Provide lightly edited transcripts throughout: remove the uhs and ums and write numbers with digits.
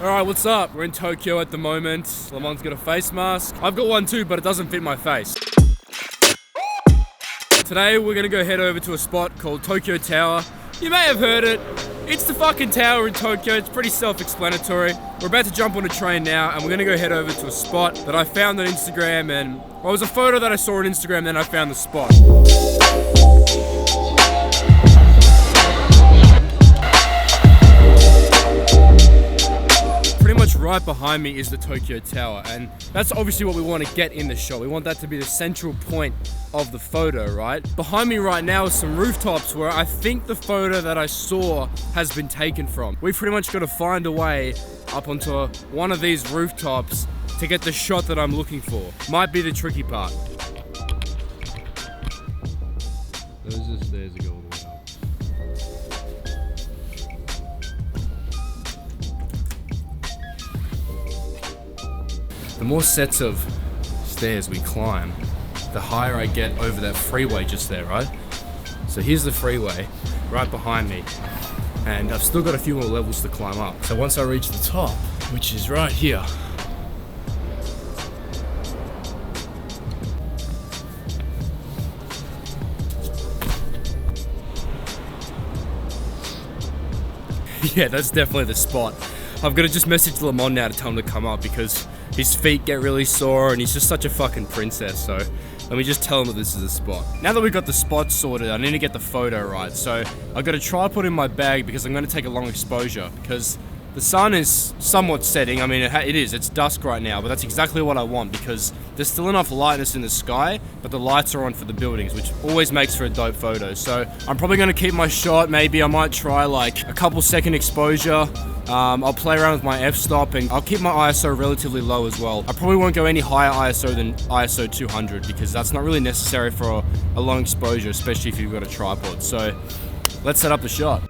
Alright, what's up? We're in Tokyo at the moment. Lamont's got a face mask. I've got one too, but it doesn't fit my face. Today we're gonna go head over to a spot called Tokyo Tower. You may have heard it. It's the fucking tower in Tokyo. It's pretty self-explanatory. We're about to jump on a train now and we're gonna go head over to a spot that I found on Instagram, and well, it was a photo that I saw on Instagram, then I found the spot. Pretty much right behind me is the Tokyo Tower, and that's obviously what we want to get in the shot. We want that to be the central point of the photo, right? Behind me right now is some rooftops where I think the photo that I saw has been taken from. We've pretty much got to find a way up onto one of these rooftops to get the shot that I'm looking for. Might be the tricky part. Those are stairs that go all the way up. The more sets of stairs we climb, the higher I get over that freeway just there, right? So here's the freeway right behind me, and I've still got a few more levels to climb up. So once I reach the top, which is right here, yeah, that's definitely the spot. I've got to just message Lamont now to tell him to come up because his feet get really sore and he's just such a fucking princess, so let me just tell him that this is the spot. Now that we've got the spot sorted, I need to get the photo right, so I've got a tripod in my bag because I'm going to take a long exposure because the sun is somewhat setting. I mean, it's dusk right now, but that's exactly what I want because there's still enough lightness in the sky, but the lights are on for the buildings, which always makes for a dope photo. So I'm probably going to keep my shot. Maybe I might try like a couple second exposure. I'll play around with my f-stop and I'll keep my ISO relatively low as well. I probably won't go any higher ISO than ISO 200 because that's not really necessary for a long exposure, especially if you've got a tripod. So let's set up the shot.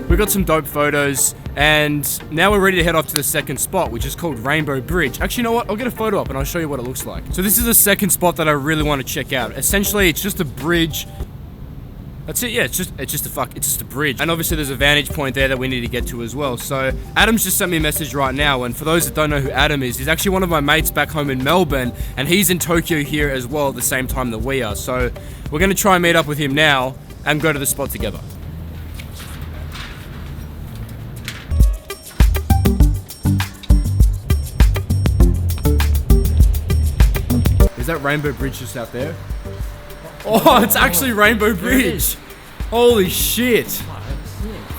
We got some dope photos, and now we're ready to head off to the second spot, which is called Rainbow Bridge. Actually, you know what? I'll get a photo up and I'll show you what it looks like. So this is the second spot that I really want to check out. Essentially, it's just a bridge. That's it, yeah, it's just a bridge. And obviously there's a vantage point there that we need to get to as well. So Adam's just sent me a message right now, and for those that don't know who Adam is, he's actually one of my mates back home in Melbourne, and he's in Tokyo here as well at the same time that we are. So we're gonna try and meet up with him now and go to the spot together. Is that Rainbow Bridge just out there? Oh, it's actually Rainbow Bridge. Holy shit.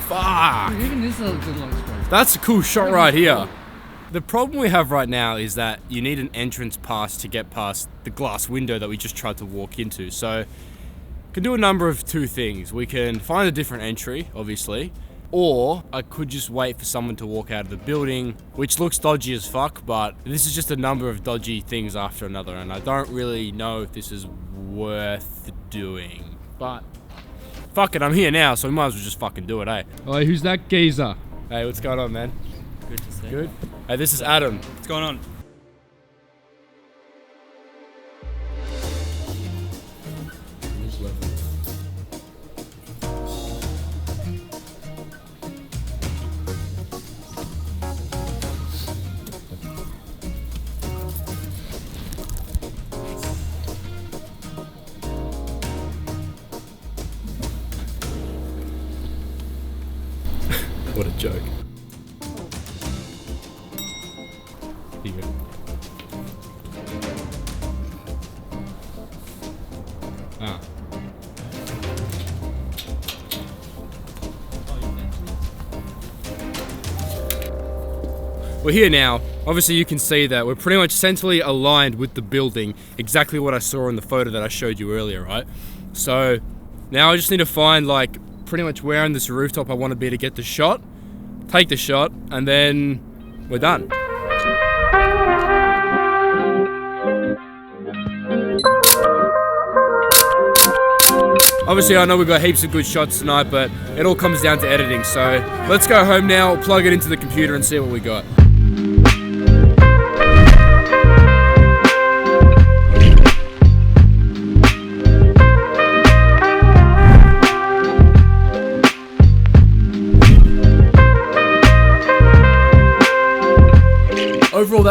Fuck. Even this is a good long spot. That's a cool shot right here. The problem we have right now is that you need an entrance pass to get past the glass window that we just tried to walk into. So we can do a number of two things. We can find a different entry, obviously, or I could just wait for someone to walk out of the building, which looks dodgy as fuck, but this is just a number of dodgy things after another, and I don't really know if this is worth doing. But fuck it, I'm here now, so we might as well just fucking do it, eh? Oh, who's that geezer? Hey, what's going on, man? Good to see you. Good? Hey, this is Adam. What's going on? What a joke. Here you go. Ah. We're here now. Obviously you can see that we're pretty much centrally aligned with the building, exactly what I saw in the photo that I showed you earlier, right? So now I just need to find like pretty much where on this rooftop I want to be to get the shot, take the shot, and then we're done. Obviously I know we've got heaps of good shots tonight, but it all comes down to editing, so let's go home now, plug it into the computer and see what we got.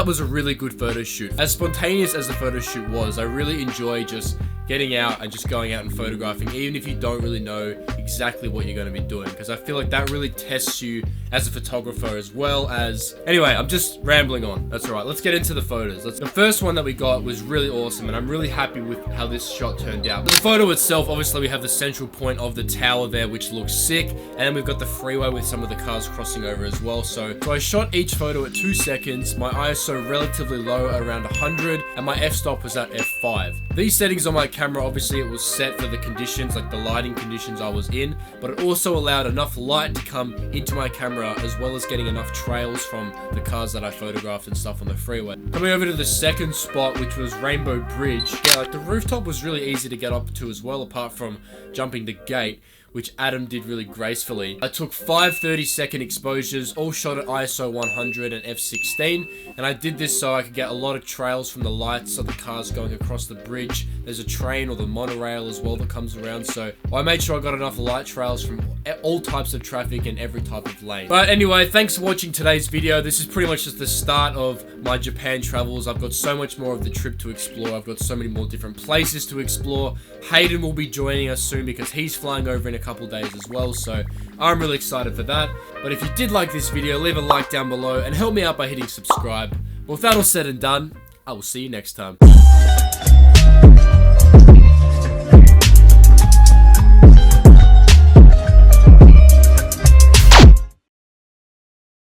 that was a really good photo shoot. As spontaneous as the photo shoot was, I really enjoy just getting out and just going out and photographing, even if you don't really know exactly what you're going to be doing, because I feel like that really tests you as a photographer as well as... Anyway, I'm just rambling on. That's alright. Let's get into the photos. The first one that we got was really awesome, and I'm really happy with how this shot turned out. The photo itself, obviously we have the central point of the tower there, which looks sick, and then we've got the freeway with some of the cars crossing over as well. So I shot each photo at 2 seconds, my ISO relatively low around 100, and my f-stop was at f5. These settings on my camera, obviously it was set for the conditions, like the lighting conditions I was in, but it also allowed enough light to come into my camera, as well as getting enough trails from the cars that I photographed and stuff on the freeway. Coming over to the second spot, which was Rainbow Bridge. Yeah, like the rooftop was really easy to get up to as well, apart from jumping the gate, which Adam did really gracefully. I took 5 30-second exposures, all shot at ISO 100 and f16, and I did this so I could get a lot of trails from the lights of the cars going across the bridge. There's a train or the monorail as well that comes around, so I made sure I got enough light trails from all types of traffic and every type of lane. But anyway, thanks for watching today's video. This is pretty much just the start of my Japan travels. I've got so much more of the trip to explore. I've got so many more different places to explore. Hayden will be joining us soon because he's flying over in a couple days as well, so I'm really excited for that. But if you did like this video, leave a like down below and help me out by hitting subscribe. But with that all said and done, I will see you next time.